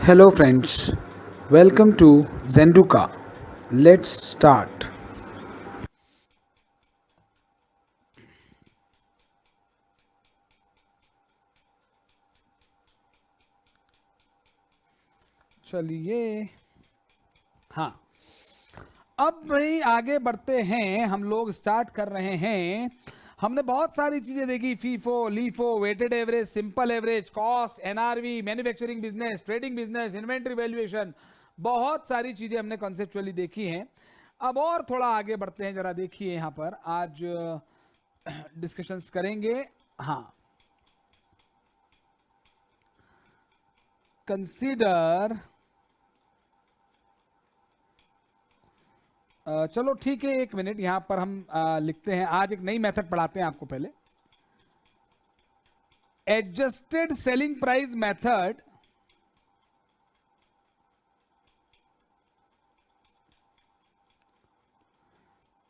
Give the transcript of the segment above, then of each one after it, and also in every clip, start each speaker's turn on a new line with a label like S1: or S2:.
S1: Hello, friends. Welcome to Zenduka. Let's start. चलिए, हाँ, अब भाई आगे बढ़ते हैं। हम लोग स्टार्ट कर रहे हैं। हमने बहुत सारी चीजें देखी, FIFO, LIFO, weighted average, simple average, cost, NRV, manufacturing business, trading business, inventory valuation, बहुत सारी चीजें हमने कॉन्सेप्चुअली देखी हैं। अब और थोड़ा आगे बढ़ते हैं, जरा देखिए यहाँ पर आज डिस्कशंस करेंगे। हाँ, कंसीडर, चलो ठीक है, एक मिनट यहां पर हम लिखते हैं। आज एक नई मेथड पढ़ाते हैं आपको। पहले adjusted selling price method,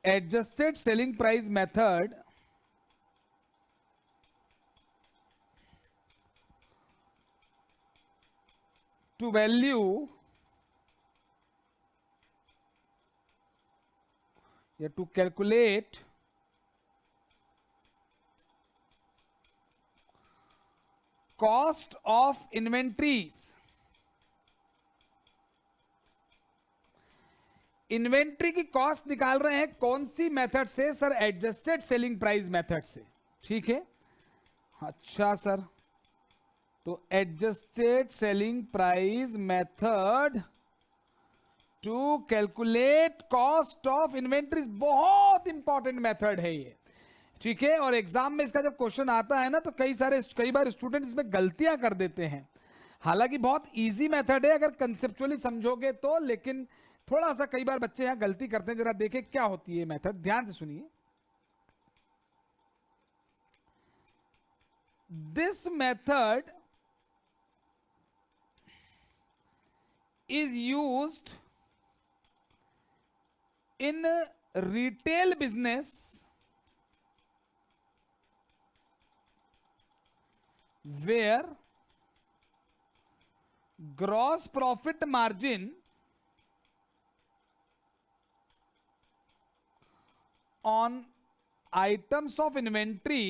S1: adjusted selling price method to value या to calculate cost of inventories. Inventory की कॉस्ट निकाल रहे हैं कौन सी मेथड से? Sir, adjusted selling price method से। ठीक है, अच्छा सर, तो adjusted selling price method to calculate cost of inventory, बहुत इंपॉर्टेंट मेथड है ये। ठीक है, और एग्जाम में इसका जब क्वेश्चन आता है ना, तो कई बार स्टूडेंट इसमें गलतियां कर देते हैं। हालांकि बहुत इजी मेथड है अगर कंसेप्चुअली समझोगे तो, लेकिन थोड़ा सा कई बार बच्चे यहां गलती करते हैं। जरा देखें क्या होती है मेथड, ध्यान से सुनिए। This method is used in retail business where gross profit margin on items of inventory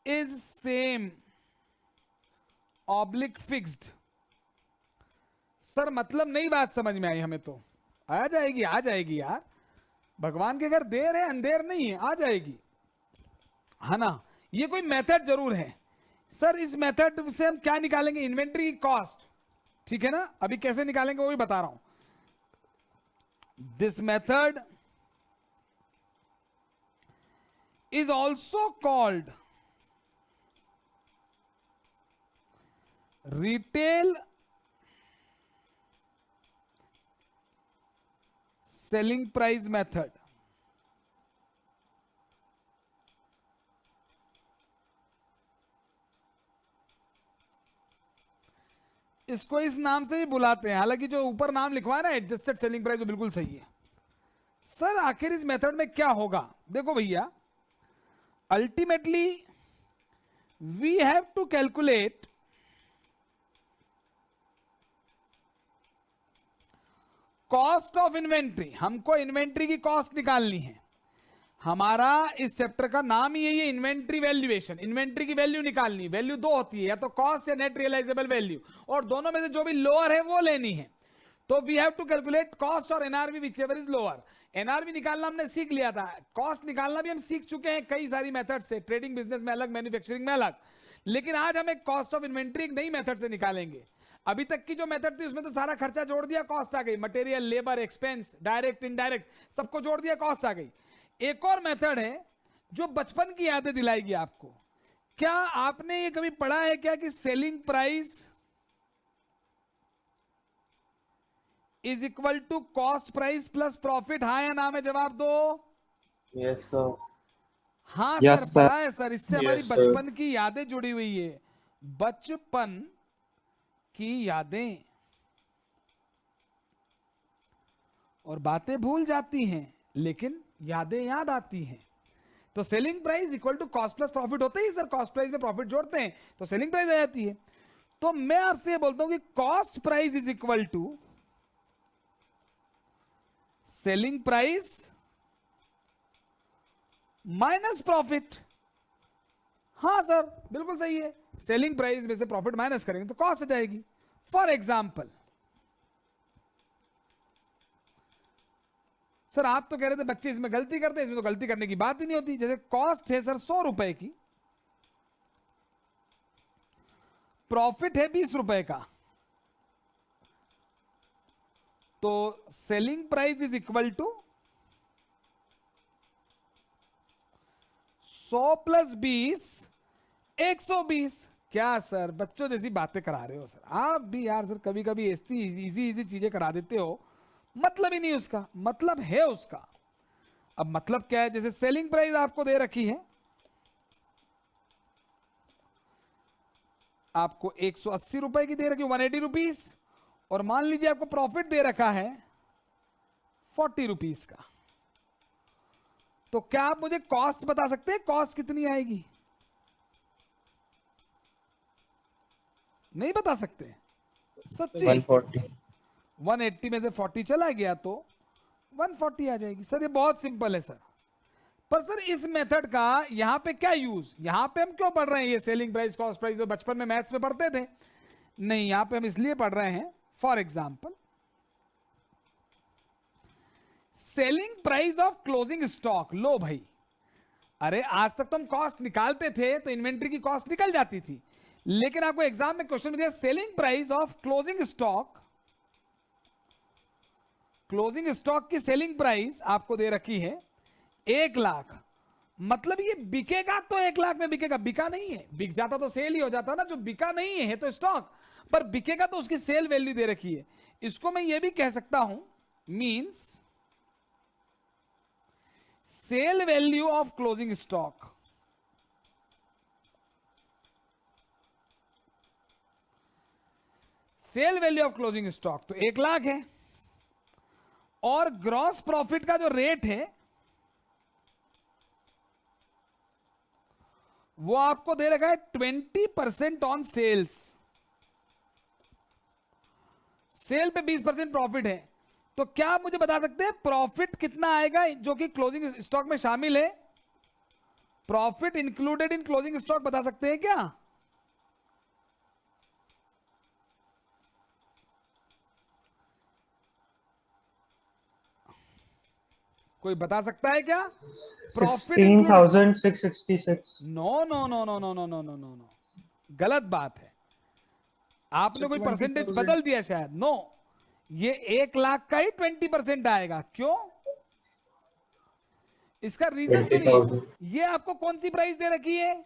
S1: is same oblique fixed। Sir, मतलब नहीं बात समझ में आई हमें? तो आ जाएगी यार, भगवान के घर देर है अंधेर नहीं है, आ जाएगी, है ना। ये कोई मेथड जरूर है। सर, इस मेथड से हम क्या निकालेंगे? इन्वेंट्री की कॉस्ट। ठीक है ना, अभी कैसे निकालेंगे वो भी बता रहा हूं। This method is also called retail selling price method. इसको इस नाम से भी बुलाते हैं, हालांकि जो ऊपर नाम लिखवा है ना एडजस्टेड सेलिंग प्राइस, वो बिल्कुल सही है। सर, आखिर इस मेथड में क्या होगा? देखो भैया, ultimately we have to calculate cost of inventory. हमको इन्वेंट्री की कॉस्ट निकालनी है। हमारा इस चैप्टर का नाम ही यही है, इन्वेंट्री वैल्यूएशन। इन्वेंट्री की वैल्यू निकालनी। वैल्यू दो होती है, या तो कॉस्ट या नेट रियलाइजेबल वैल्यू, और दोनों में से जो भी लोअर है वो लेनी है। तो we have to calculate cost और NRV whichever is lower. NRV निकालना हमने सीख लिया था, कॉस्ट निकालना भी हम सीख चुके हैं कई सारी मेथड से, ट्रेडिंग बिजनेस में अलग, मैन्युफैक्चरिंग में अलग। लेकिन आज हम एक कॉस्ट ऑफ इन्वेंट्री एक नई मेथड से निकालेंगे। अभी तक की जो मेथड थी उसमें तो सारा खर्चा जोड़ दिया, कॉस्ट आ गई। Material, labour, expense, direct, indirect, सबको जोड़ दिया, कॉस्ट आ गई। एक और मेथड है जो बचपन की यादें दिलाएगी आपको। क्या आपने ये कभी पढ़ा है क्या कि selling price is equal to cost price plus profit? हाँ या ना में जवाब दो।
S2: Yes sir.
S1: हाँ
S2: यस
S1: सर,
S2: सर।
S1: पढ़ा है सर। इससे हमारी
S2: यस सर।
S1: बचपन की यादें जुड़ी हुई है, बचपन की यादें। और बातें भूल जाती हैं लेकिन यादें याद आती हैं। तो selling price equal to cost plus profit होता ही सर, कॉस्ट प्राइस में प्रॉफिट जोड़ते हैं तो सेलिंग प्राइस आ जाती है। तो मैं आपसे ये बोलता हूं कि cost price is equal to selling price minus profit. हाँ सर बिल्कुल सही है, सेलिंग प्राइस में से प्रॉफिट माइनस करेंगे तो कॉस्ट आ जाएगी। फॉर एग्जाम्पल सर आप तो कह रहे थे बच्चे इसमें गलती करते हैं, इसमें तो गलती करने की बात ही नहीं होती। जैसे कॉस्ट है सर 100 रुपए की, प्रॉफिट है 20 रुपए का, तो selling price is equal to 100 plus 20 120। क्या सर बच्चों जैसी बातें करा रहे हो सर आप भी यार। सर कभी कभी ऐसी इजी इजी चीजें करा देते हो, मतलब ही नहीं उसका, मतलब है उसका। अब मतलब क्या है, जैसे सेलिंग प्राइस आपको दे रखी है, आपको 180 रुपए की दे रखी है, 180 रुपीस, और मान लीजिए आपको प्रॉफिट दे रखा है 40 रुपीस का। तो क्या आप मुझे कॉस्ट बता सकते हैं, कॉस्ट कितनी आएगी? नहीं बता सकते सच्ची?
S2: 140।
S1: 180 में से 40 चला गया तो 140 आ जाएगी। सर ये बहुत सिंपल है सर। पर सर इस मेथड का यहां पे क्या यूज, यहां पे हम क्यों पढ़ रहे हैं ये सेलिंग प्राइस कॉस्ट प्राइस? तो बचपन में मैथ्स में पढ़ते थे। नहीं, यहां पे हम इसलिए पढ़ रहे हैं, for example selling price of closing stock. लो भाई, अरे आज तक तो हम कॉस्ट निकालते थे तो इन्वेंट्री की कॉस्ट निकल जाती थी, लेकिन आपको एग्जाम में क्वेश्चन में दिया selling price of closing stock. Closing stock की सेलिंग प्राइस आपको दे रखी है 1 लाख। मतलब ये बिकेगा तो 1 लाख में बिकेगा, बिका नहीं है। बिक जाता तो सेल ही हो जाता ना, जो बिका नहीं है तो स्टॉक, पर बिकेगा तो उसकी सेल वैल्यू दे रखी है। इसको मैं ये भी कह सकता हूं, means sale value of closing stock. Sale value of closing stock तो 1 लाख है, और ग्रॉस प्रॉफिट का जो रेट है वो आपको दे रखा है 20% ऑन सेल्स। सेल पे 20% प्रॉफिट है, तो क्या आप मुझे बता सकते हैं प्रॉफिट कितना आएगा जो कि क्लोजिंग स्टॉक में शामिल है? Profit included in closing stock बता सकते हैं क्या? कोई बता सकता है क्या? Profit
S3: 16,666।
S1: No no no no no no no no no no, गलत बात है। आपने कोई परसेंटेज बदल दिया शायद। नो, ये 1 लाख का ही 20% आएगा। क्यों? इसका रीजन सुनिए। ये आपको कौन सी प्राइस दे रखी है?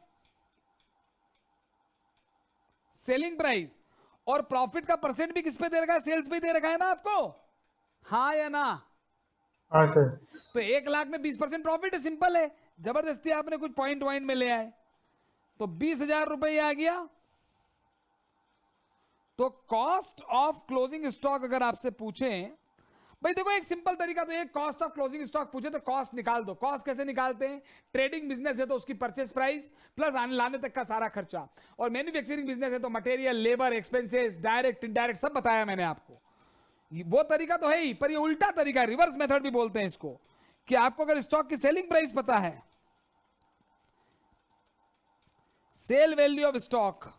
S1: Selling price. और प्रॉफिट का परसेंट भी किस पे दे रखा है? सेल्स पे दे रखा है ना आपको, हाँ या ना?
S3: हाँ सर।
S1: तो 1 लाख में 20% प्रॉफिट है, सिंपल है। जबरदस्ती आपने कुछ पॉइंट वाइंट में ले आए तो 20,000 रुपए आ गया। तो कॉस्ट ऑफ क्लोजिंग स्टॉक अगर आपसे पूछें, भाई देखो एक सिंपल तरीका तो एक, कॉस्ट ऑफ क्लोजिंग स्टॉक पूछे तो कॉस्ट निकाल दो। कॉस्ट कैसे निकालते हैं? ट्रेडिंग बिजनेस है तो उसकी परचेस प्राइस प्लस आने लाने तक का सारा खर्चा, और मैन्युफैक्चरिंग बिजनेस है तो material, labour, expenses, direct indirect सब बताया मैंने आपको। वो तरीका तो है ही, पर ये उल्टा तरीका, रिवर्स मेथड भी बोलते हैं इसको, कि आपको अगर स्टॉक की सेलिंग प्राइस पता है, sale value of stock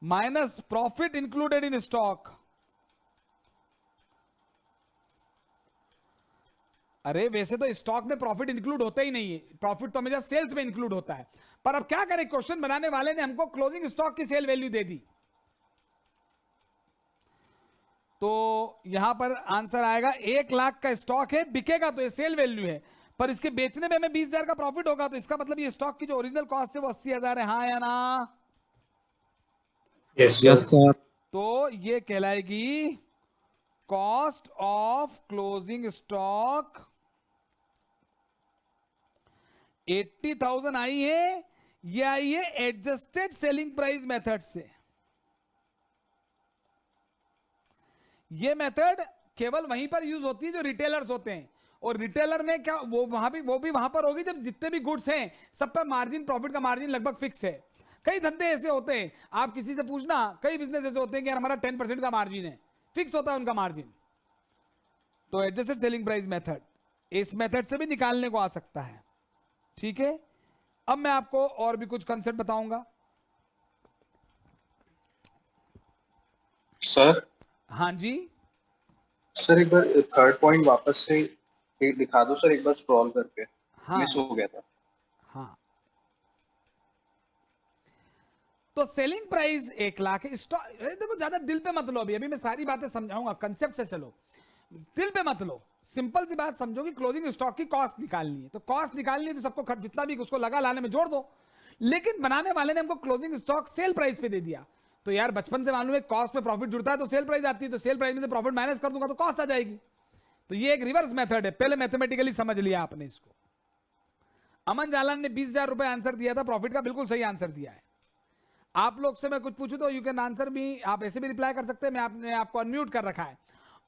S1: minus profit included in stock. अरे वैसे तो स्टॉक में प्रॉफिट इंक्लूड होता ही नहीं है, प्रॉफिट तो हमेशा सेल्स में इंक्लूड होता है। पर अब क्या करें, क्वेश्चन बनाने वाले ने हमको क्लोजिंग स्टॉक की सेल वैल्यू दे दी, तो यहां पर आंसर आएगा 1 लाख का स्टॉक है, बिकेगा तो ये सेल वैल्यू है, पर इसके बेचने में हमें 20,000 का प्रॉफिट होगा, तो इसका मतलब ये स्टॉक की जो ओरिजिनल कॉस्ट है वो 80,000 है। हाँ या ना?
S2: Yes sir.
S1: तो ये कहलाएगी कॉस्ट ऑफ क्लोजिंग स्टॉक। 80,000 आई है, ये आई है एडजस्टेड सेलिंग प्राइस मेथड से। ये मेथड केवल वहीं पर यूज होती है जो रिटेलर्स होते हैं, और रिटेलर में क्या वो भी वहां पर होगी जब जितने भी गुड्स हैं सब पर मार्जिन, प्रॉफिट का मार्जिन लगभग फिक्स है। कई धंधे ऐसे होते हैं, आप किसी से पूछना, कई बिजनेस ऐसे होते हैं कि यार हमारा 10% का मार्जिन है, फिक्स होता है उनका मार्जिन। तो एडजस्टेड सेलिंग प्राइस मेथड इस मेथड से भी निकालने को आ सकता है। ठीक है, अब मैं आपको और भी कुछ कंसेप्ट बताऊंगा।
S2: सर
S1: हाँ जी,
S2: सर एक बार थर्ड पॉइंट वापस से दिखा दो सर, एक बार स्क्रॉल करके,
S1: हाँ
S2: मिस हो गया था।
S1: हाँ। तो सेलिंग प्राइस 1 लाख है। स्टॉक देखो, ज्यादा दिल पे मत लो, अभी मैं सारी बातें समझाऊंगा, कंसेप्ट से चलो, दिल पे मत लो। सिंपल सी बात समझो कि क्लोजिंग स्टॉक की कॉस्ट निकालनी है, तो कॉस्ट निकालनी है तो सबको खर्च जितना भी उसको लगा लाने में जोड़ दो। लेकिन बनाने वाले ने हमको क्लोजिंग स्टॉक सेल प्राइस पे दे दिया, तो यार बचपन से मालूम है कॉस्ट में प्रॉफिट जुड़ता है तो सेल प्राइस आती है, तो सेल प्राइस में से प्रॉफिट माइनस कर दूंगा तो कॉस्ट आ जाएगी। तो ये एक रिवर्स मेथड है, पहले मैथमेटिकली समझ लिया आपने इसको। अमन जालान ने 20,000 रुपए आंसर दिया था प्रॉफिट का, बिल्कुल सही आंसर दिया है। आप लोग से मैं कुछ पूछूं तो यू कैन आंसर भी, आप ऐसे भी रिप्लाई कर सकते हैं, मैं आपने आपको अनम्यूट कर रखा है,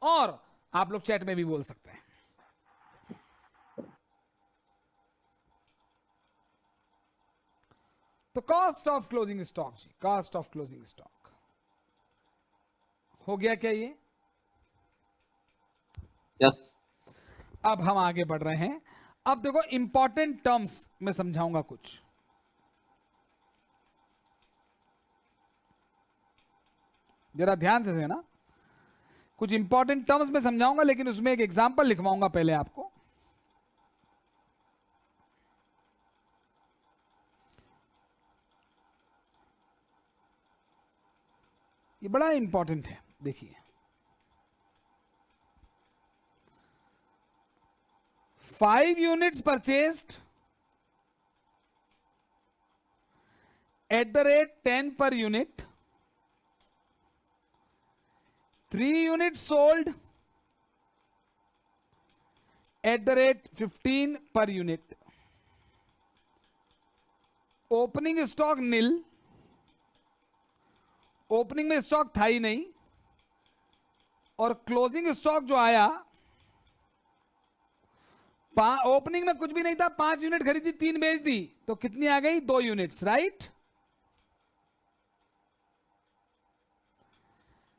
S1: और आप लोग चैट में भी बोल सकते हैं। तो कॉस्ट ऑफ क्लोजिंग स्टॉक जी, कॉस्ट ऑफ क्लोजिंग स्टॉक हो गया क्या ये?
S2: यस।
S1: अब हम आगे बढ़ रहे हैं। अब देखो इंपॉर्टेंट टर्म्स में समझाऊंगा कुछ। जरा ध्यान से देना, कुछ इंपॉर्टेंट टर्म्स में समझाऊंगा, लेकिन उसमें एक एग्जांपल लिखवाऊंगा पहले आपको। ये बड़ा इंपॉर्टेंट है, देखिए। 5 units purchased at the rate 10 per unit, 3 units sold at the rate 15 per unit. Opening stock nil, opening में स्टॉक था ही नहीं, और क्लोजिंग स्टॉक जो आया ओपनिंग में कुछ भी नहीं था, 5 यूनिट खरीदी, 3 बेच दी, तो कितनी आ गई? 2 यूनिट्स, राइट?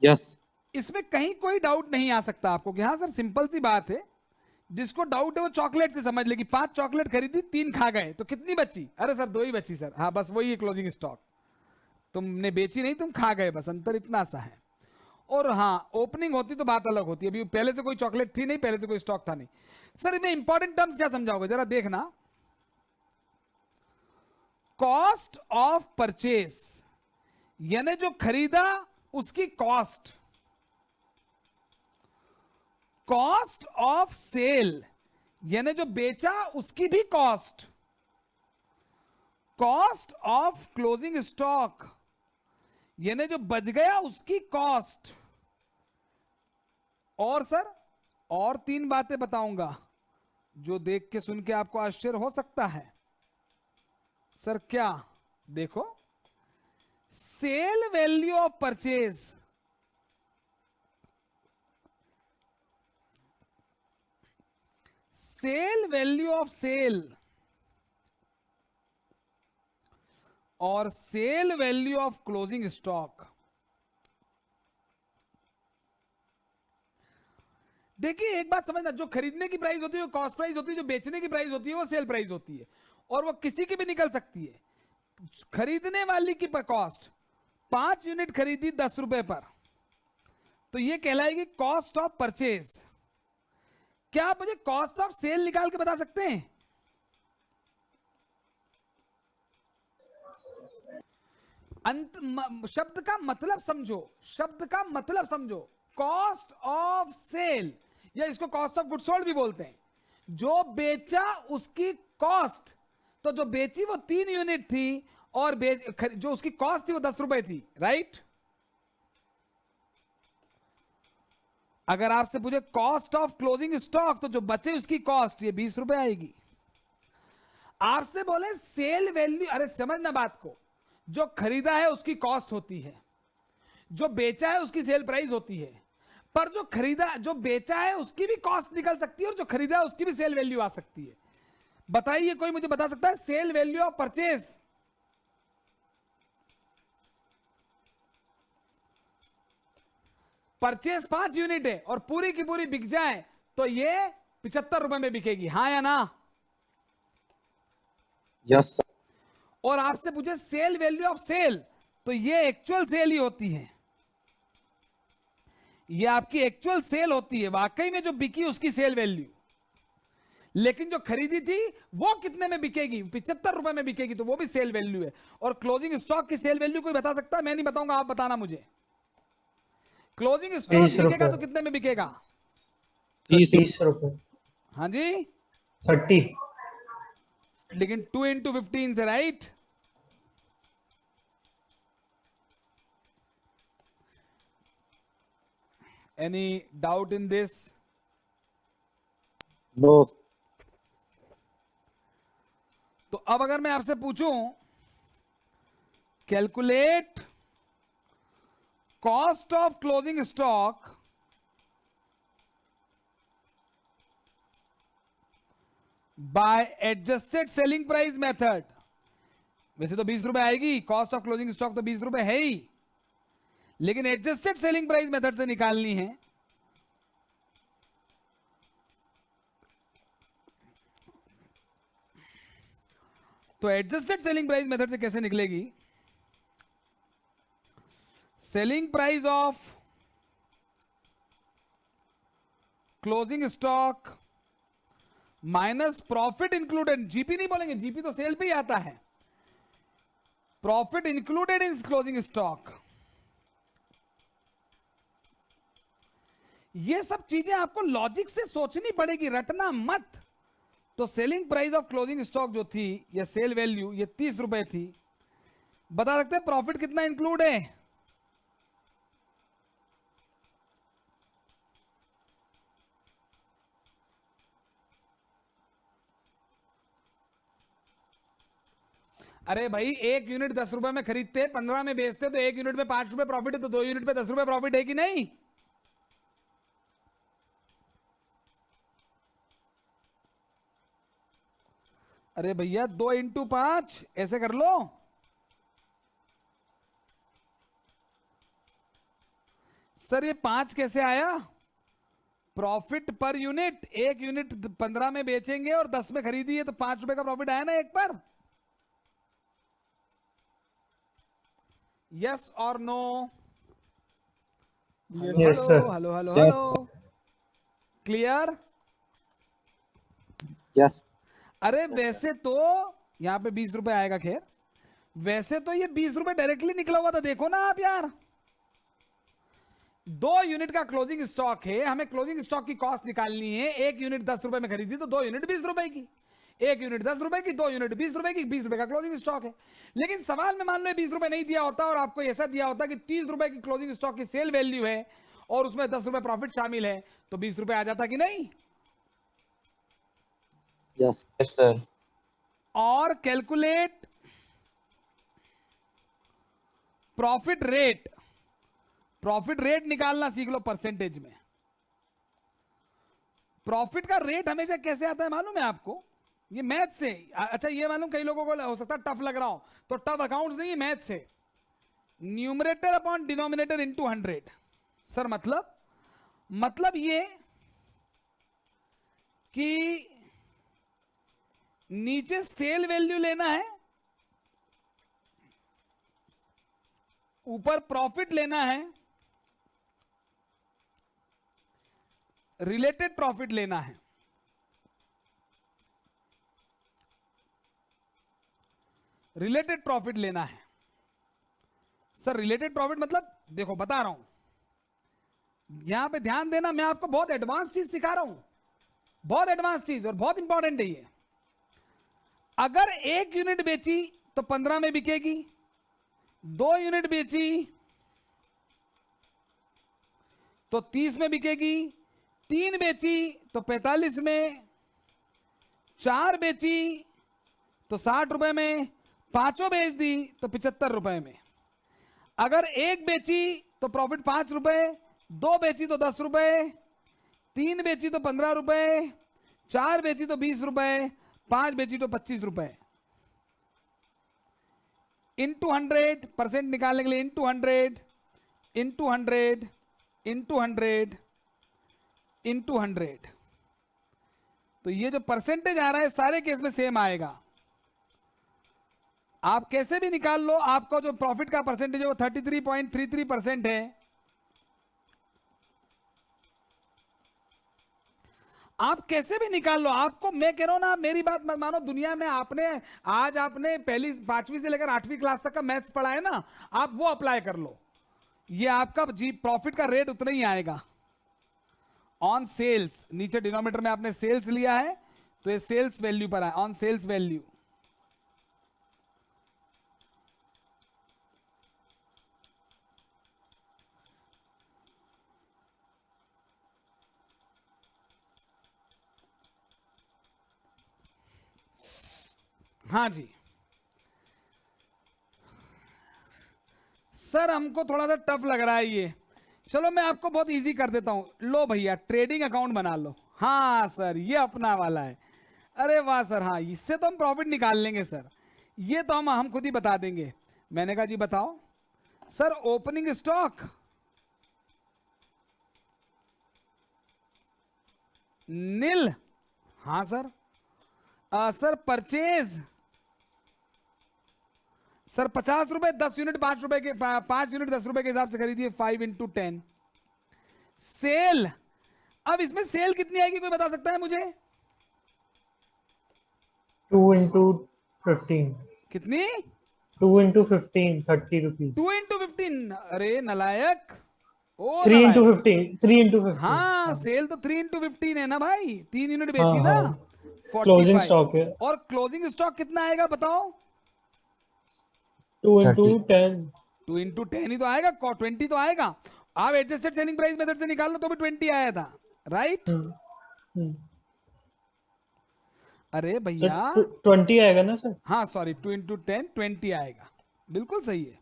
S2: यस।
S1: इसमें कहीं कोई डाउट नहीं आ सकता आपको कि हाँ सर सिंपल सी बात है, जिसको डाउट है वो चॉकलेट से समझ ले कि 5 चॉकलेट खरीदी, 3 खा गए, तो कितनी बची? अरे सर 2 ही बची सर। हाँ बस वही है क्लोजिंग स्टॉक, तुमने बेची नहीं, तुम खा गए, बस अंतर इतना सा है। और हाँ ओपनिंग होती तो बात अलग होती है, अभी पहले से कोई चॉकलेट थी नहीं, पहले से कोई स्टॉक था नहीं। सर मैं इंपॉर्टेंट टर्म्स क्या समझाओगे जरा देखना। कॉस्ट ऑफ परचेज यानी जो खरीदा उसकी कॉस्ट, कॉस्ट ऑफ सेल यानी जो बेचा उसकी भी cost, cost of closing stock यानी जो बच गया उसकी कॉस्ट। और सर और 3 बातें बताऊंगा जो देख के सुन के आपको आश्चर्य हो सकता है। सर क्या? देखो, sale value of purchase, sale value of sale और sale value of closing stock. देखिए एक बात समझना, जो खरीदने की प्राइस होती है वो कॉस्ट प्राइस होती है, जो बेचने की प्राइस होती है वो सेल प्राइस होती है, और वो किसी की भी निकल सकती है। खरीदने वाली की कॉस्ट 5 यूनिट खरीदी 10 रुपए पर, तो ये कहलाएगी कॉस्ट ऑफ परचेज। क्या आप मुझे कॉस्ट ऑफ सेल निकाल के बता सकते हैं? शब्द का मतलब समझो, शब्द का मतलब समझो। कॉस्ट ऑफ सेल या इसको कॉस्ट ऑफ गुड्स सोल्ड भी बोलते हैं। जो बेचा उसकी कॉस्ट, तो जो बेची वो 3 यूनिट थी और जो उसकी कॉस्ट थी वो 10 रुपए थी, राइट? अगर आपसे पूछे कॉस्ट ऑफ क्लोजिंग स्टॉक, तो जो बचे उसकी कॉस्ट ये 20 रुपए आएगी। आपसे बोले सेल वैल्यू, अरे समझना बात को, जो खरीदा है उसकी कॉस्ट होती है, जो बेचा है उसकी सेल प्राइस होती है, पर जो खरीदा, जो बेचा है उसकी भी कॉस्ट निकल सकती है और जो खरीदा है उसकी भी सेल वैल्यू आ सकती है। बताइए, कोई मुझे बता सकता है sale value of purchase? Purchase 5 unit है और पूरी की पूरी बिक जाए तो ये 75 रुपए में बिकेगी, हाँ या ना?
S2: Yes sir.
S1: और आपसे पूछे सेल वैल्यू ऑफ सेल, तो ये एक्चुअल सेल ही होती है, ये आपकी एक्चुअल सेल होती है, वाकई में जो बिकी उसकी सेल वैल्यू। लेकिन जो खरीदी थी वो कितने में बिकेगी? 75 रुपए में बिकेगी, तो वो भी सेल वैल्यू है। और क्लोजिंग स्टॉक की सेल वैल्यू कोई बता सकता है? मैं नहीं बताऊंगा, आप बताना मुझे। क्लोजिंग स्टॉक
S3: 30
S1: बिकेगा
S3: रुपए।
S1: तो कितने में बिकेगा?
S3: 30 रुपए।
S1: हाँ जी,
S3: 30।
S1: लेकिन 2 into 15 से, right? Any doubt in this?
S2: No.
S1: तो अब अगर मैं आपसे पूछूं calculate cost of closing stock by adjusted selling price method, वैसे तो 20 रुपए आएगी, कॉस्ट ऑफ क्लोजिंग स्टॉक तो 20 रुपए है ही, लेकिन एडजस्टेड सेलिंग प्राइस मेथड से निकालनी है। तो एडजस्टेड सेलिंग प्राइस मेथड से कैसे निकलेगी? Selling price of closing stock minus profit included, GP नहीं बोलेंगे, जीपी तो सेल पे ही आता है, profit included in closing stock. ये सब चीजें आपको लॉजिक से सोचनी पड़ेगी, रटना मत। तो selling price of closing stock जो थी, या सेल वैल्यू, ये 30 रुपए थी। बता सकते हैं प्रॉफिट कितना इंक्लूड है? अरे भाई, 1 यूनिट 10 रुपए में खरीदते, 15 में बेचते, तो 1 यूनिट में 5 रुपए प्रॉफिट है, तो 2 यूनिट पे 10 रुपए प्रॉफिट है कि नहीं? अरे भैया 2 into 5 ऐसे कर लो। सर ये 5 कैसे आया? प्रॉफिट पर यूनिट, 1 यूनिट 15 में बेचेंगे और 10 में खरीदी है, तो 5 रुपए का प्रॉफिट आया ना एक पर। यस और no?
S3: Yes, sir.
S1: Hello hello
S2: Yes,
S1: hello, clear?
S2: Yes.
S1: अरे वैसे तो यहां पे 20 रुपए आएगा, खैर वैसे तो ये 20 रुपए डायरेक्टली निकला हुआ था, देखो ना आप यार। 2 यूनिट का क्लोजिंग स्टॉक है, हमें क्लोजिंग स्टॉक की कॉस्ट निकालनी है। 1 यूनिट 10 रुपए में खरीदी, तो 2 यूनिट 20 रुपए की, 1 यूनिट 10 रुपए की, 2 यूनिट 20 रुपए की, 20 रुपए का क्लोजिंग स्टॉक है। लेकिन सवाल में मान लो 20 रुपए नहीं दिया होता और आपको ऐसा दिया होता कि 30 रुपए की क्लोजिंग स्टॉक की सेल वैल्यू है और उसमें 10 रुपए प्रॉफिट शामिल है, तो 20 रुपए आ जाता कि नहीं?
S2: Yes sir.
S1: और calculate profit rate, profit rate निकालना सीख लो परसेंटेज में। प्रॉफिट का रेट हमेशा कैसे आता है मालूम है आपको? ये मैथ से। अच्छा ये मालूम, कई लोगों को हो सकता है टफ लग रहा हो, तो टफ अकाउंट्स नहीं, मैथ से। Numerator upon denominator into 100। Sir मतलब ये कि नीचे सेल वैल्यू लेना है, ऊपर प्रॉफिट लेना है, रिलेटेड प्रॉफिट लेना है। रिलेटेड प्रॉफिट लेना है। सर रिलेटेड प्रॉफिट मतलब, देखो बता रहा हूं, यहां पे ध्यान देना, मैं आपको बहुत एडवांस चीज सिखा रहा हूं, बहुत एडवांस चीज और बहुत इंपॉर्टेंट है ये। अगर 1 यूनिट बेची तो 15 में बिकेगी, 2 यूनिट बेची तो 30 में बिकेगी, 3 बेची तो 45 में, 4 बेची तो 60 रुपए में, 5 बेच दी तो 75 रुपए में। अगर 1 बेची तो प्रॉफिट 5 रुपए, 2 बेची तो 10 रुपए, 3 बेची तो 15 रुपए, 4 बेची तो 20 रुपए, 5 बेची तो 25 रुपए। इंटू 100% निकालने के लिए इंटू 100 इंटू 100 इंटू 100 इंटू 100, तो ये जो परसेंटेज आ रहा है सारे केस में सेम आएगा। आप कैसे भी निकाल लो, आपका जो प्रॉफिट का परसेंटेज है वो 33.33% है। आप कैसे भी निकाल लो, आपको मैं कह रहा हूं ना, मेरी बात मत मानो, दुनिया में आपने पहली 5वीं से लेकर 8वीं क्लास तक का मैथ्स पढ़ा है ना, आप वो अप्लाई कर लो, ये आपका जी प्रॉफिट का रेट उतना ही आएगा। ऑन सेल्स, नीचे डिनोमिनेटर में आपने सेल्स लिया है तो ये सेल्स वैल्यू पर है, ऑन सेल्स वैल्यू। हाँ जी सर, हमको थोड़ा सा टफ लग रहा है ये, चलो मैं आपको बहुत इजी कर देता हूं। लो भैया ट्रेडिंग अकाउंट बना लो। हाँ सर, ये अपना वाला है। अरे वाह सर, हाँ इससे तो हम प्रॉफिट निकाल लेंगे सर, ये तो हम खुद ही बता देंगे। मैंने कहा जी बताओ सर। ओपनिंग स्टॉक नील, हाँ सर। सर परचेज सर 50 रुपए, 10 यूनिट 5 रुपए के, 5 यूनिट 10 रुपए के हिसाब से खरीदिए, 5 इंटू 10। सेल, अब इसमें सेल कितनी आएगी कोई बता सकता है मुझे?
S3: 2 into 15,
S1: कितनी?
S3: 2 into 15, 30 rupees।
S1: 2 इंटू 15, अरे नलायक, ओ
S3: 3 into
S1: नलायक।
S3: 15, 3 into 15।
S1: हाँ सेल तो 3 इंटू 15 है ना भाई, 3 यूनिट
S3: हाँ,
S1: बेची ना,
S3: हाँ।
S1: 45।
S3: क्लोजिंग स्टॉक है।
S1: और क्लोजिंग स्टॉक कितना आएगा बताओ?
S3: 2 into 10।
S1: 2 इंटू 10 ही तो आएगा, 20 तो आएगा। आप एडजस्टेड सेलिंग प्राइस मेथड से निकाल लो तो भी 20 आया था, राइट? अरे भैया
S3: 20 आएगा ना सर?
S1: हाँ सॉरी, 2 इंटू 10 20 आएगा, बिल्कुल सही है।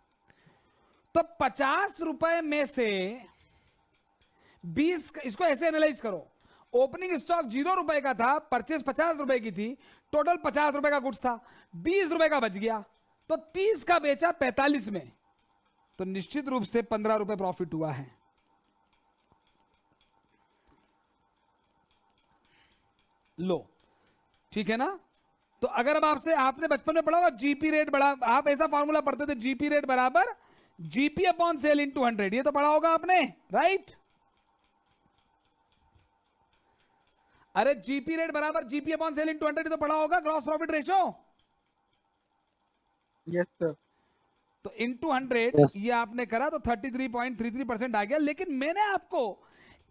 S1: तो 50 रुपए में से 20, इसको ऐसे एनालाइज करो। ओपनिंग स्टॉक 0 रुपए का था, परचेज 50 रुपए की थी, टोटल 50 रुपए का गुड्स था, 20 रुपए का बच गया, तो 30 का बेचा 45 में, तो निश्चित रूप से 15 रुपए प्रॉफिट हुआ है। लो ठीक है ना? तो अगर अब आपने बचपन में पढ़ा होगा जीपी रेट बड़ा, आप ऐसा फॉर्मूला पढ़ते थे, जीपी रेट बराबर जीपी अपॉन सेल इंटू 100, ये तो पढ़ा होगा आपने, राइट? अरे जीपी रेट बराबर जीपी अपॉन सेल इंटू 100 तो पढ़ा होगा, gross profit ratio.
S2: Yes sir.
S1: तो इंटू 100
S2: Yes.
S1: ये आपने करा तो 33.33% आ गया। लेकिन मैंने आपको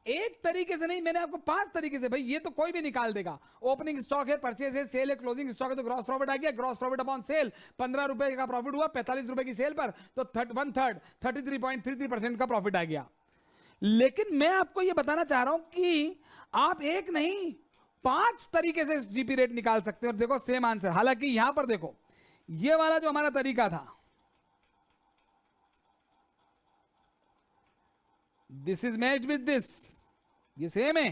S1: एक तरीके से नहीं, मैंने आपको 5 तरीके से, भाई ये तो कोई भी निकाल देगा। ओपनिंग स्टॉक है, परचेज है, सेल है, क्लोजिंग स्टॉक है, तो ग्रॉस प्रॉफिट आ गया। ग्रॉस प्रॉफिट अपॉन सेल 15 रुपए का प्रॉफिट हुआ, 45 रुपए की सेल पर, तो 1/3 33.33% का प्रॉफिट आ गया। लेकिन मैं आपको ये बताना चाह रहा हूं कि आप एक नहीं 5 तरीके से जीपी रेट निकाल सकते हैं और देखो सेम आंसर। हालांकि यहां पर देखो, ये वाला जो हमारा तरीका था, this is matched with this, ये सेम है।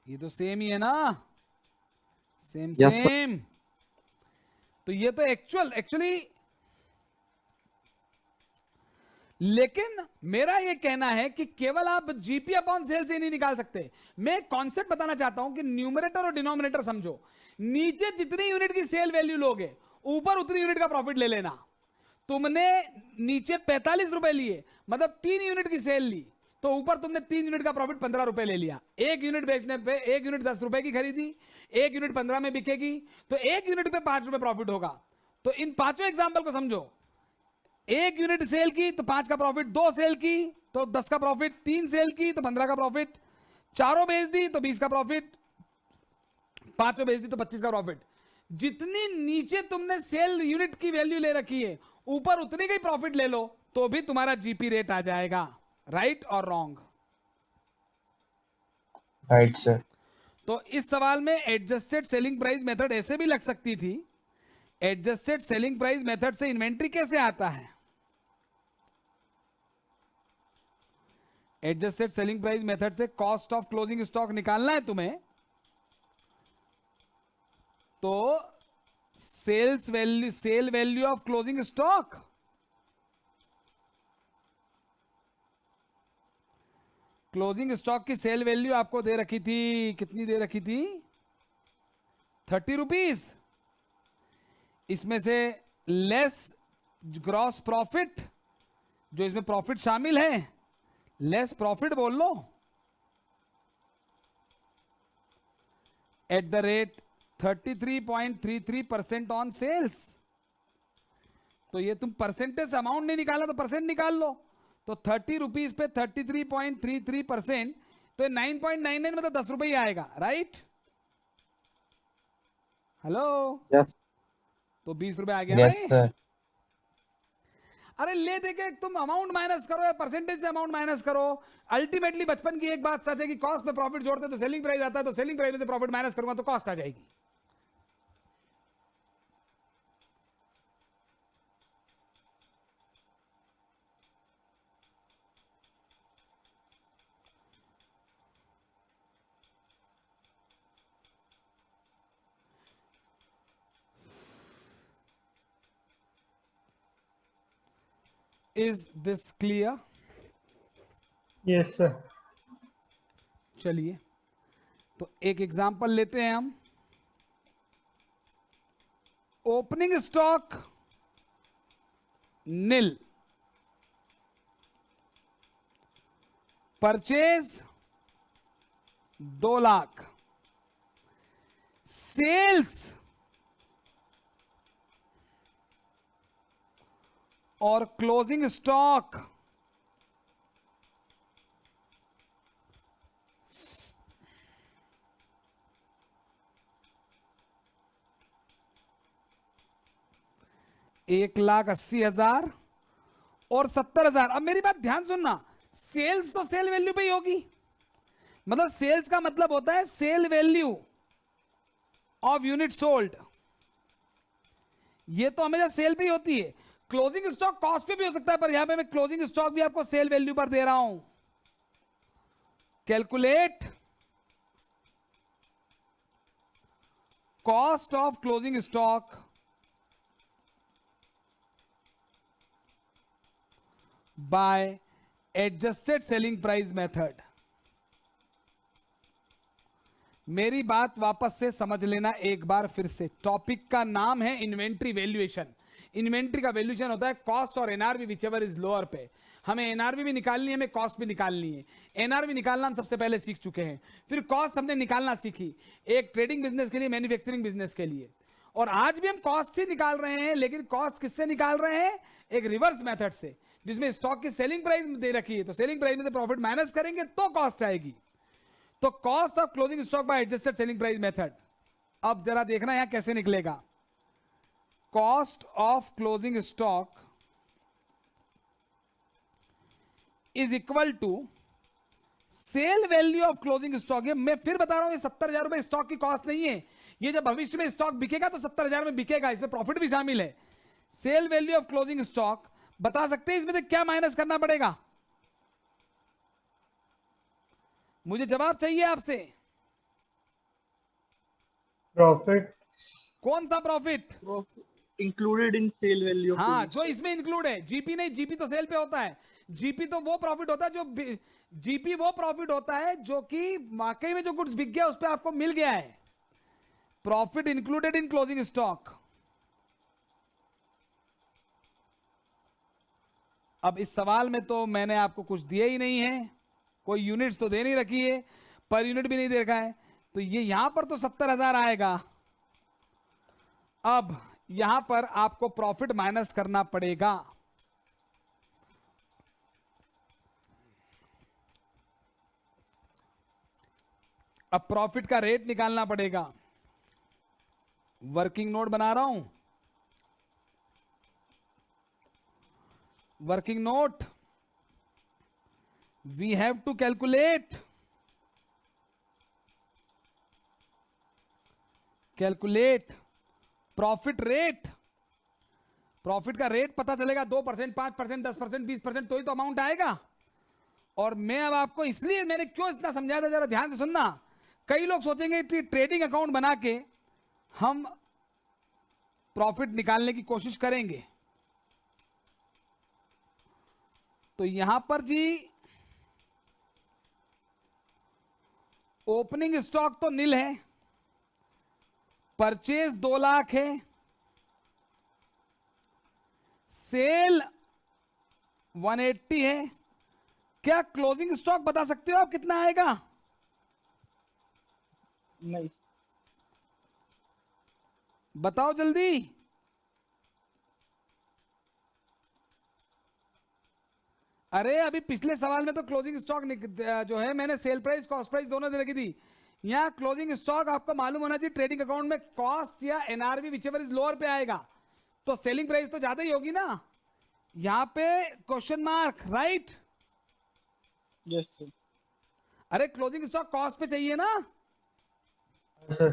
S1: ये तो सेम ही है ना, सेम
S2: Yes, sir.
S1: सेम। तो ये तो एक्चुअली, लेकिन मेरा ये कहना है कि केवल आप जीपी अपॉन सेल से नहीं निकाल सकते। मैं एक कॉन्सेप्ट बताना चाहता हूं कि न्यूमरेटर और डिनोमिनेटर समझो। नीचे जितनी यूनिट की सेल वैल्यू लोगे, ऊपर उतनी यूनिट का प्रॉफिट ले लेना। तुमने नीचे 45 रुपए लिए, मतलब 3 यूनिट की सेल ली, तो ऊपर तुमने 3 यूनिट का प्रॉफिट 15 रुपए ले लिया। एक यूनिट बेचने पे, एक यूनिट 10 रुपए की खरीदी, एक यूनिट 15 में बिकेगी, तो एक यूनिट पे 5 रुपए प्रॉफिट होगा। तो इन पांचों एग्जाम्पल को समझो। एक यूनिट सेल की तो 5 का प्रॉफिट, 2 सेल की तो 10 का प्रॉफिट, 3 सेल की तो 15 का प्रॉफिट, चारों बेच दी तो 20 का प्रॉफिट, पांचों बेच दी तो 25 का प्रॉफिट। जितनी नीचे तुमने सेल यूनिट की वैल्यू ले रखी है, ऊपर उतनी का ही प्रॉफिट ले लो तो भी तुम्हारा जीपी रेट आ जाएगा। राइट और रॉन्ग?
S2: Right sir.
S1: तो इस सवाल में एडजस्टेड सेलिंग प्राइस मेथड ऐसे भी लग सकती थी, एडजस्टेड सेलिंग प्राइस मेथड से इन्वेंट्री कैसे आता है? एडजस्टेड सेलिंग प्राइस मेथड से कॉस्ट ऑफ क्लोजिंग स्टॉक निकालना है तुम्हें, तो sale value of closing stock, closing stock की सेल वैल्यू आपको दे रखी थी, कितनी दे रखी थी? 30 रुपीज। इसमें से लेस ग्रॉस प्रॉफिट, जो इसमें प्रॉफिट शामिल है, लेस प्रॉफिट बोल लो, at the rate 33.33% on sales. तो ये तुम परसेंटेज अमाउंट नहीं निकाला तो परसेंट निकाल लो। तो 30 रुपीज पे 33.33%, तो 9.99 मतलब 10 रुपये आएगा, राइट? हेलो,
S4: यस
S1: तो 20 रुपए आ गया ना
S4: यस
S1: ये?
S4: सर।
S1: अरे ले देके तुम अमाउंट माइनस करो या परसेंटेज से अमाउंट माइनस करो, अल्टीमेटली बचपन की एक बात सच है कि कॉस्ट पे प्रॉफिट जोड़ते तो सेलिंग प्राइस आता है, तो सेलिंग प्राइस में से प्रॉफिट माइनस करूंगा तो कॉस्ट आ जाएगी। Is this clear?
S3: Yes sir.
S1: चलिए, तो एक एग्जांपल लेते हैं हम। ओपनिंग स्टॉक नील, परचेज 2 लाख, सेल्स और क्लोजिंग स्टॉक $1,80,000 और 70,000। अब मेरी बात ध्यान सुनना, सेल्स तो सेल वैल्यू पे ही होगी, मतलब सेल्स का मतलब होता है sale value of unit sold, ये तो हमेशा सेल पे ही होती है। क्लोजिंग स्टॉक कॉस्ट पे भी हो सकता है, पर यहां पे मैं क्लोजिंग स्टॉक भी आपको सेल वैल्यू पर दे रहा हूं। Calculate cost of closing stock by adjusted selling price method. मेरी बात वापस से समझ लेना एक बार फिर से। टॉपिक का नाम है इन्वेंट्री वैल्यूएशन। इन्वेंट्री का वैल्यूएशन होता है कॉस्ट और एनआरवी विचेवर इज लोअर पे। हमें एनआरवी भी निकालनी है, हमें कॉस्ट भी निकालनी है। एनआरवी निकालना हम सबसे पहले सीख चुके हैं, फिर कॉस्ट हमने निकालना सीखी, एक ट्रेडिंग बिजनेस के लिए, मैन्युफैक्चरिंग बिजनेस के लिए। और आज भी हम कॉस्ट ही निकाल रहे हैं, लेकिन कॉस्ट किससे निकाल रहे हैं? एक रिवर्स मेथड से, जिसमें स्टॉक की सेलिंग प्राइस दे रखी है, तो सेलिंग प्राइस में से प्रॉफिट माइनस करेंगे तो कॉस्ट आएगी। तो cost of closing stock by adjusted selling price method. अब जरा देखना यहां कैसे निकलेगा। Cost of closing stock is equal to sale value of closing stock. ये मैं फिर बता रहा हूं, ये 70,000 रुपए स्टॉक की कॉस्ट नहीं है, ये जब भविष्य में स्टॉक बिकेगा तो 70,000 में बिकेगा, इसमें प्रॉफिट भी शामिल है। Sale value of closing stock, बता सकते हैं इसमें से क्या माइनस करना पड़ेगा? मुझे जवाब चाहिए आपसे।
S3: प्रॉफिट।
S1: कौन सा profit?
S2: Included in sale value.
S1: हाँ, जो इसमें इंक्लूड है। जीपी नहीं, जीपी तो सेल पे होता है। जीपी तो वो प्रॉफिट होता है जो जीपी वो प्रॉफिट होता है जो कि वाकई में जो गुड्स बिक गया उस पर आपको मिल गया है। Profit included in closing stock. अब इस सवाल में तो मैंने आपको कुछ दिया ही नहीं है, कोई यूनिट्स तो दे नहीं रखी है, पर यूनिट भी नहीं दे रखा है, तो ये यहां पर तो 70,000 आएगा। अब यहां पर आपको प्रॉफिट माइनस करना पड़ेगा। अब प्रॉफिट का रेट निकालना पड़ेगा। वर्किंग नोट बना रहा हूं, working note. we have to calculate profit rate, profit का रेट पता चलेगा 2%, 5%, 10%, 20%, तो ही तो अमाउंट आएगा। और मैं अब आपको इसलिए मैंने क्यों इतना समझाया था, जरा ध्यान से सुनना। कई लोग सोचेंगे कि ट्रेडिंग अकाउंट बना के हम प्रॉफिट निकालने की कोशिश करेंगे। तो यहां पर जी ओपनिंग स्टॉक तो नील है, परचेज 2 लाख है, सेल 180 है। क्या क्लोजिंग स्टॉक बता सकते हो आप कितना आएगा?
S4: नहीं,
S1: बताओ जल्दी। अरे अभी पिछले सवाल में तो क्लोजिंग स्टॉक जो है मैंने सेल प्राइस कॉस्ट प्राइस दोनों दे रखी थी। यहां क्लोजिंग स्टॉक आपको मालूम होना चाहिए ट्रेडिंग अकाउंट में कॉस्ट या एनआरवी विचेवर इज लोअर पे आएगा, तो सेलिंग प्राइस तो ज्यादा ही होगी ना। यहां पे question mark, right?
S4: Yes sir.
S1: अरे क्लोजिंग स्टॉक कॉस्ट पे चाहिए ना,
S3: सर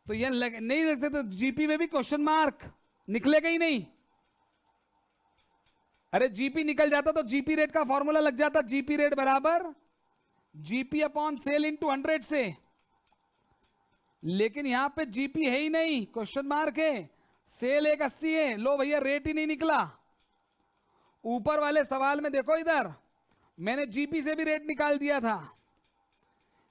S1: तो ये नहीं देख सकते, तो जीपी में भी क्वेश्चन मार्क निकलेगा ही नहीं। अरे जीपी निकल जाता तो जीपी रेट का फॉर्मूला लग जाता, जीपी रेट बराबर जीपी अपॉन सेल इंटू 100 से। लेकिन यहां पे जीपी है ही नहीं, क्वेश्चन मार्क है, सेल 180 है। लो भैया रेट ही नहीं निकला। ऊपर वाले सवाल में देखो इधर, मैंने जीपी से भी रेट निकाल दिया था।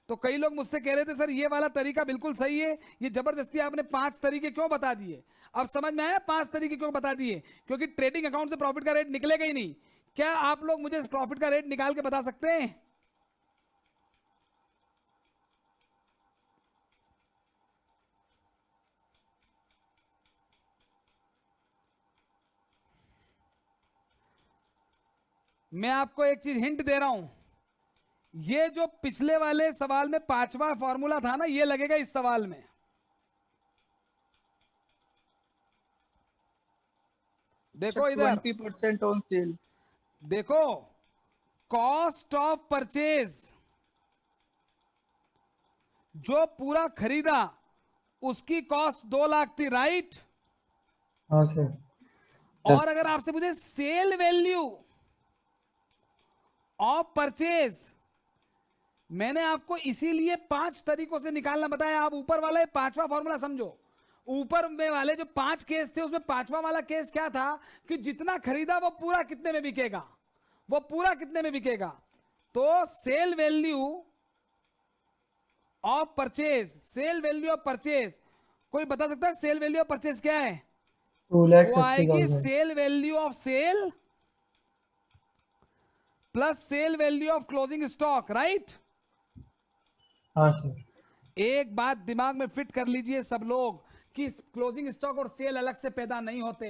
S1: तो कई लोग मुझसे कह रहे थे सर ये वाला तरीका बिल्कुल सही है, ये जबरदस्ती आपने 5 तरीके क्यों बता दिए? अब समझ में आया 5 तरीके क्यों बता दिए? क्योंकि ट्रेडिंग अकाउंट से प्रॉफिट का रेट निकलेगा ही नहीं। क्या आप लोग मुझे प्रॉफिट का रेट निकाल के बता सकते हैं? मैं आपको एक चीज हिंट दे रहा हूं, ये जो पिछले वाले सवाल में 5वां फॉर्मूला था ना, ये लगेगा इस सवाल में। देखो इधर
S4: 20% ऑन सेल।
S1: देखो, कॉस्ट ऑफ परचेज जो पूरा खरीदा उसकी कॉस्ट 2 लाख थी, राइट?
S3: हाँ सर।
S1: और अगर आपसे पूछे सेल वैल्यू ऑफ परचेज, मैंने आपको इसीलिए 5 तरीकों से निकालना बताया। आप ऊपर वाला 5वां फॉर्मूला समझो। ऊपर में वाले जो 5 केस थे उसमें 5वां वाला केस क्या था कि जितना खरीदा वो पूरा कितने में बिकेगा, वो पूरा कितने में बिकेगा। तो sale value of purchase, sale value of purchase, कोई बता सकता है सेल वैल्यू ऑफ परचेज क्या है?
S3: 2,50,000
S1: वो आएगी sale value of sale plus sale value of closing stock, right?
S3: हाँ सर।
S1: एक बात दिमाग में फिट कर लीजिए सब लोग कि क्लोजिंग स्टॉक और सेल अलग से पैदा नहीं होते।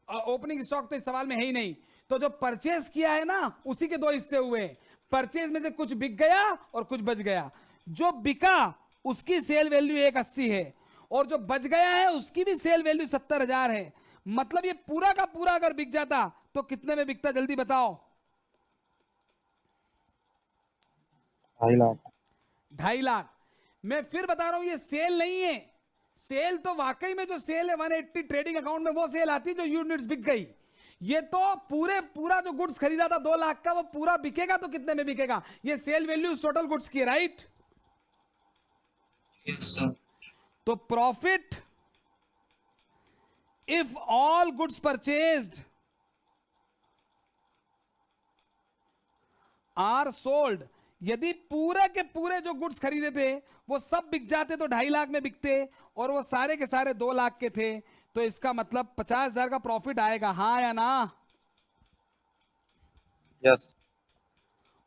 S1: ओपनिंग स्टॉक तो इस सवाल में है ही नहीं। तो जो परचेज किया है ना उसी के 2 हिस्से हुए। परचेज में से कुछ बिक गया और कुछ बच गया। जो बिका उसकी सेल वैल्यू 180 है और जो बच गया है उसकी भी सेल वैल्यू 70,000 है। मतलब ये पूरा का पूरा अगर बिक जाता तो कितने में बिकता, जल्दी बताओ?
S2: 2.5 लाख।
S1: 2.5 लाख। मैं फिर बता रहा हूं ये सेल नहीं है। सेल तो वाकई में जो सेल है 180 ट्रेडिंग अकाउंट में वो सेल आती जो यूनिट्स बिक गई। ये तो पूरा जो गुड्स खरीदा था 2 लाख का वो पूरा बिकेगा तो कितने में बिकेगा? ये सेल वैल्यू टोटल गुड्स की, राइट?
S2: Yes sir.
S1: तो profit if all goods purchased are sold, यदि पूरे के पूरे जो गुड्स खरीदे थे वो सब बिक जाते तो 2.5 लाख में बिकते और वो सारे के सारे 2 लाख के थे, तो इसका मतलब 50,000 का प्रॉफिट आएगा, हाँ या ना?
S2: यस।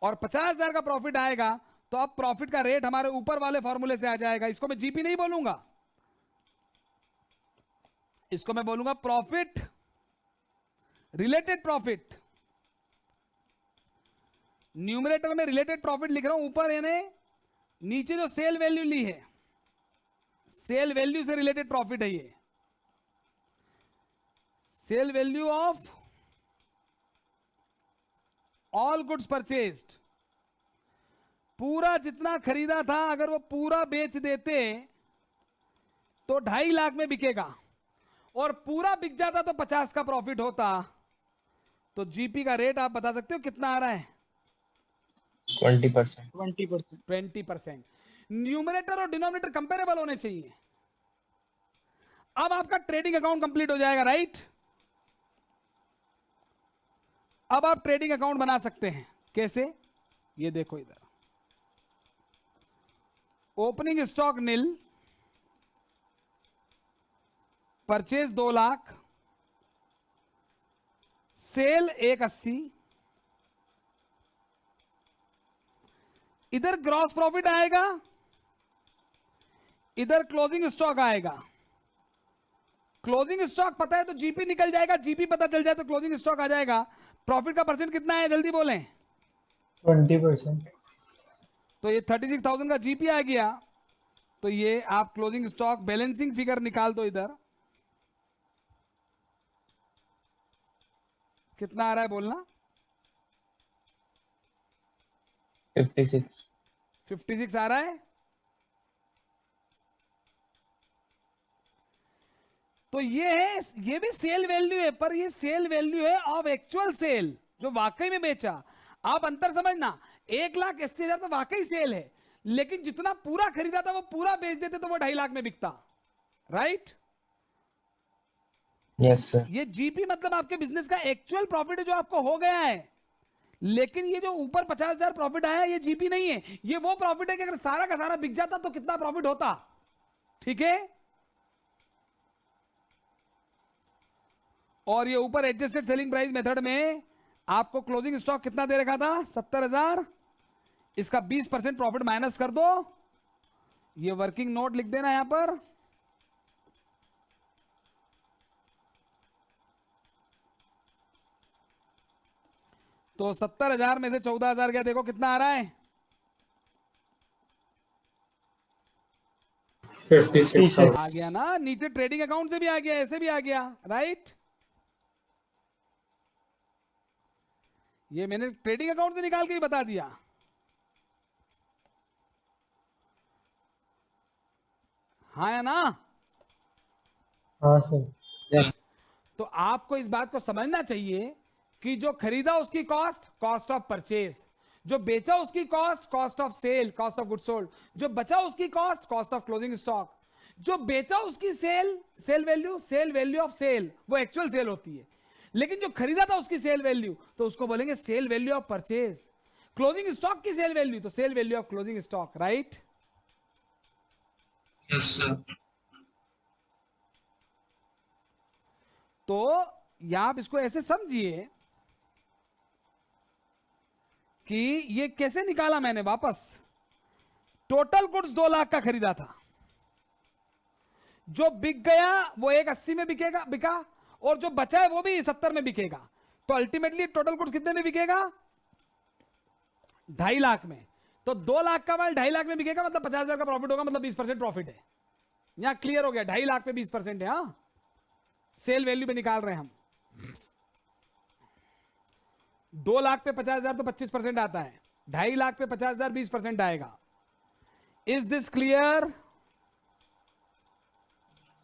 S1: और 50,000 का प्रॉफिट आएगा तो अब प्रॉफिट का रेट हमारे ऊपर वाले फॉर्मूले से आ जाएगा। इसको मैं जीपी नहीं बोलूंगा, इसको मैं बोलूंगा प्रॉफिट रिलेटेड प्रॉफिट। न्यूमरेटर में रिलेटेड प्रॉफिट लिख रहा हूं, ऊपर यानी नीचे जो सेल वैल्यू ली है, सेल वैल्यू से रिलेटेड प्रॉफिट है ये। Sale value of all goods purchased, पूरा जितना खरीदा था अगर वो पूरा बेच देते तो 2.5 लाख में बिकेगा। और पूरा बिक जाता तो 50 का प्रॉफिट होता, तो जीपी का रेट आप बता सकते हो कितना आ रहा है?
S3: 20%।
S4: 20%।
S1: 20%। न्यूमरेटर और डिनोमिनेटर कंपेरेबल होने चाहिए। अब आपका ट्रेडिंग अकाउंट कंप्लीट हो जाएगा, राइट? अब आप ट्रेडिंग अकाउंट बना सकते हैं। कैसे? ये देखो इधर, ओपनिंग स्टॉक नील, परचेज 2 लाख, सेल 180, इधर ग्रॉस प्रॉफिट आएगा, इधर क्लोजिंग स्टॉक आएगा। क्लोजिंग स्टॉक पता है तो जीपी निकल जाएगा, जीपी पता चल जाए तो क्लोजिंग स्टॉक आ जाएगा। प्रॉफिट का परसेंट कितना है जल्दी बोलें?
S3: 20%।
S1: तो ये 36,000 का जीपी आ गया। तो ये आप क्लोजिंग स्टॉक बैलेंसिंग फिगर निकाल दो इधर, कितना आ रहा है बोलना?
S3: 56।
S1: 56 आ रहा है। तो ये है, ये भी सेल वैल्यू है, पर ये सेल वैल्यू है ऑफ एक्चुअल सेल, जो वाकई में बेचा। आप अंतर समझना, 1,80,000 तो वाकई सेल है, लेकिन जितना पूरा खरीदा था वो पूरा बेच देते तो वो 2.5 लाख में बिकता, राइट?
S3: Yes sir.
S1: ये जीपी मतलब आपके बिजनेस का एक्चुअल प्रॉफिट है जो आपको हो गया है। लेकिन ये जो ऊपर 50,000 प्रॉफिट आया ये जीपी नहीं है, ये वो प्रॉफिट है कि अगर सारा का सारा बिक जाता तो कितना प्रॉफिट होता। ठीक है? और ये ऊपर एडजस्टेड सेलिंग प्राइस मेथड में आपको क्लोजिंग स्टॉक कितना दे रखा था? 70,000। इसका 20% प्रॉफिट माइनस कर दो, ये वर्किंग नोट लिख देना यहां पर। तो 70,000 में से 14,000 क्या, देखो कितना आ रहा है?
S3: 56,000।
S1: आ गया ना, नीचे ट्रेडिंग अकाउंट से भी आ गया, ऐसे भी आ गया, राइट? ये मैंने ट्रेडिंग अकाउंट से निकाल के भी बता दिया। हाँ या ना?
S3: हाँ सर।
S2: यस
S1: तो आपको इस बात को समझना चाहिए कि जो खरीदा उसकी कॉस्ट, कॉस्ट ऑफ परचेज, जो बेचा उसकी cost, cost of sale, cost of good sold, जो बचा उसकी cost, cost of closing stock, जो बेचा उसकी sale, sale value, sale value of sale, वो एक्चुअल सेल होती है। लेकिन जो खरीदा था उसकी सेल वैल्यू, तो उसको बोलेंगे sale value of purchase. Closing stock की सेल वैल्यू, तो sale value of closing stock, right?
S3: Yes sir.
S1: तो या आप इसको ऐसे समझिए कि ये कैसे निकाला मैंने वापस। टोटल गुड्स 2 लाख का खरीदा था, जो बिक गया वो 180 में बिका, और जो बचा है वो भी 70 में बिकेगा। तो अल्टीमेटली टोटल गुड्स कितने में बिकेगा? 2.5 लाख में। तो 2 लाख का माल 2.5 लाख में बिकेगा, मतलब 50,000 का प्रॉफिट होगा, मतलब 20% प्रॉफिट है। यहां क्लियर हो गया, 2.5 लाख पे 20% है। हाँ, सेल वैल्यू पे निकाल रहे हैं हम। 2 लाख पे 50,000 तो 25% आता है, 2.5 लाख पे 50,000 20% आएगा। Is this clear?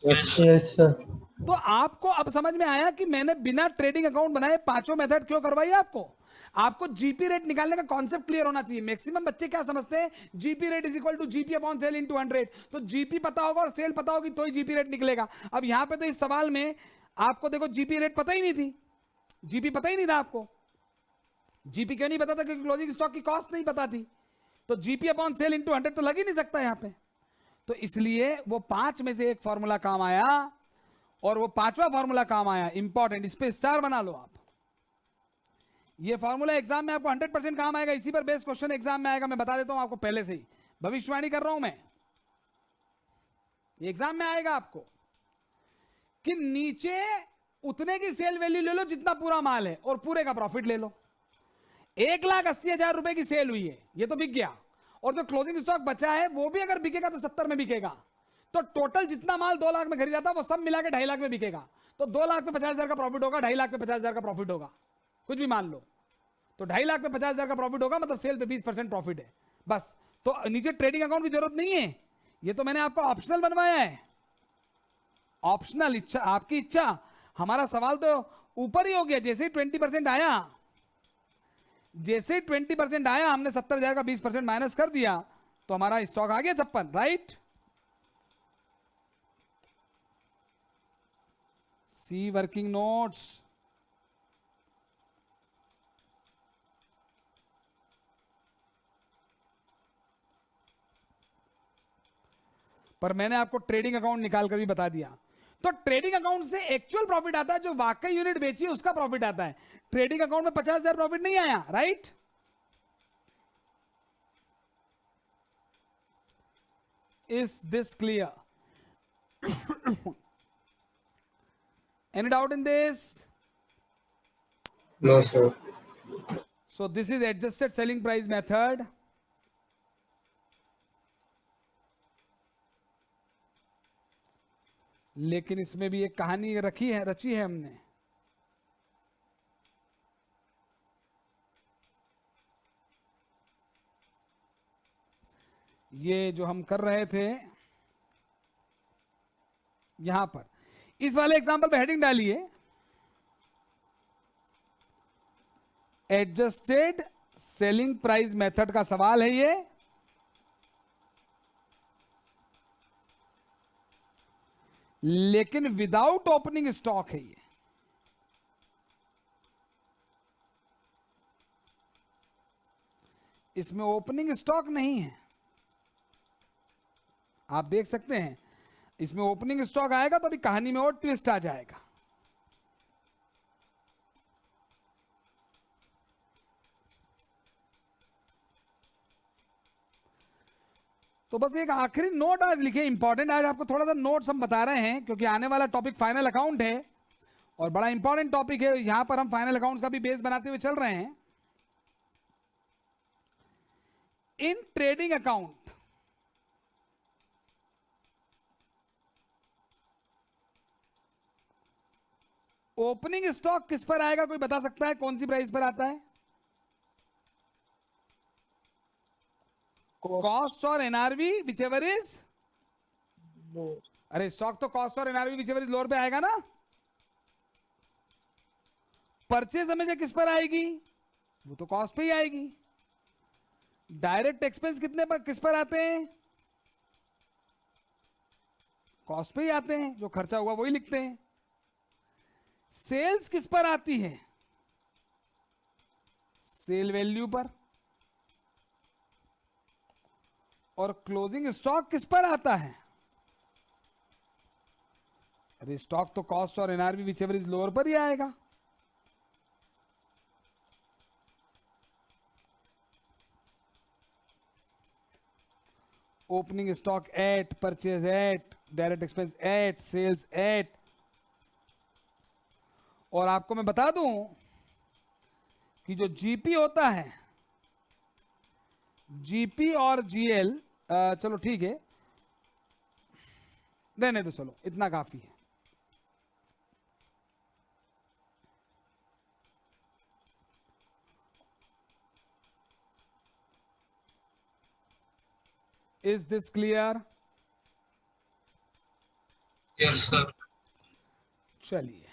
S3: Yes sir.
S1: तो आपको अब समझ में आया कि मैंने बिना ट्रेडिंग अकाउंट बनाए पांचों मेथड क्यों करवाई आपको जीपी रेट निकालने का कॉन्सेप्ट क्लियर होना चाहिए। मैक्सिमम बच्चे क्या समझते हैं, GP rate is equal to GP upon sale into 100। तो जीपी पता होगा और सेल पता होगी तो ही जीपी रेट निकलेगा। अब यहां पे तो इस सवाल में आपको देखो जीपी रेट पता ही नहीं थी, जीपी पता ही नहीं था आपको। जीपी क्यों नहीं पता था? क्योंकि क्लोजिंग स्टॉक की कॉस्ट नहीं पता थी। तो जीपी अपॉन सेल इनटू 100 तो लग ही नहीं सकता यहां पे। तो इसलिए वो 5 में से एक फॉर्मूला काम आया, और वो 5वां फॉर्मूला काम आया, इंपॉर्टेंट, इस पे स्टार बना लो आप। ये फॉर्मूला एग्जाम में आपको 100% काम आएगा, इसी पर बेस्ड क्वेश्चन एग्जाम में आएगा। मैं बता देता हूं आपको पहले से ही, भविष्यवाणी कर रहा हूं मैं, ये एग्जाम में आएगा आपको कि नीचे उतने की सेल वैल्यू ले लो जितना पूरा माल है, और पूरे का प्रॉफिट ले लो। 1,80,000 रुपए की सेल हुई है, ये तो बिक गया, और जो क्लोजिंग स्टॉक बचा है वो भी अगर बिकेगा तो 70 में बिकेगा। तो टोटल जितना माल 2 लाख में खरीदा था वो सब मिला के 2.5 लाख में बिकेगा। तो 2 लाख पे 50,000 का प्रॉफिट होगा, 2.5 लाख पे 50,000 का प्रॉफिट होगा, कुछ भी मान लो। तो 2.5 लाख पे 50,000 का प्रॉफिट होगा, मतलब सेल पे 20% प्रॉफिट है, बस। तो नीचे ट्रेडिंग अकाउंट की जरूरत नहीं है, ये तो मैंने आपको ऑप्शनल बनवाया है। ऑप्शनल, इच्छा, आपकी इच्छा। हमारा सवाल तो ऊपर ही हो गया। जैसे ही 20% आया, जैसे ही 20% आया, हमने 70,000 का 20% माइनस कर दिया, तो हमारा स्टॉक आ गया 56, राइट। सी वर्किंग नोट्स। पर मैंने आपको ट्रेडिंग अकाउंट निकाल कर भी बता दिया। तो ट्रेडिंग अकाउंट से एक्चुअल प्रॉफिट आता है, जो वाकई यूनिट बेची है उसका प्रॉफिट आता है। ट्रेडिंग अकाउंट में 50,000 प्रॉफिट नहीं आया, right. Is this clear? Any doubt in this?
S3: No, sir.
S1: So this is adjusted selling price method. लेकिन इसमें भी एक कहानी रची है हमने। ये जो हम कर रहे थे यहां पर, इस वाले एग्जांपल पे हेडिंग डालिए, एडजस्टेड सेलिंग प्राइस मेथड का सवाल है ये। लेकिन विदाउट ओपनिंग स्टॉक है ये। इसमें ओपनिंग स्टॉक नहीं है। आप देख सकते हैं, इसमें ओपनिंग स्टॉक आएगा तो अभी कहानी में और ट्विस्ट आ जाएगा। तो बस एक आखिरी नोट आज लिखे, इंपॉर्टेंट। आज आपको थोड़ा सा नोट्स हम बता रहे हैं क्योंकि आने वाला टॉपिक फाइनल अकाउंट है और बड़ा इंपॉर्टेंट टॉपिक है। यहां पर हम फाइनल अकाउंट्स का भी बेस बनाते हुए चल रहे हैं। In trading account, opening stock किस पर आएगा? कोई बता सकता है कौन सी प्राइस पर आता है? कॉस्ट और NRV whichever is
S4: lower.
S1: अरे स्टॉक तो कॉस्ट और NRV whichever is lower पे आएगा ना। परचेज हमेशा किस पर आएगी? वो तो कॉस्ट पे ही आएगी। डायरेक्ट एक्सपेंस कितने पर, किस पर आते हैं? कॉस्ट पे ही आते हैं। जो खर्चा हुआ वही लिखते हैं। सेल्स किस पर आती है? सेल वैल्यू पर। और क्लोजिंग स्टॉक किस पर आता है? अरे स्टॉक तो कॉस्ट और NRV whichever is lower पर ही आएगा। Opening stock at, purchase at, direct expense at, sales at. और आपको मैं बता दूं कि जो जीपी होता है, जीपी और जीएल, चलो ठीक है, रहने दो, चलो इतना काफी है। Is this clear?
S3: Yes, sir.
S1: चलिए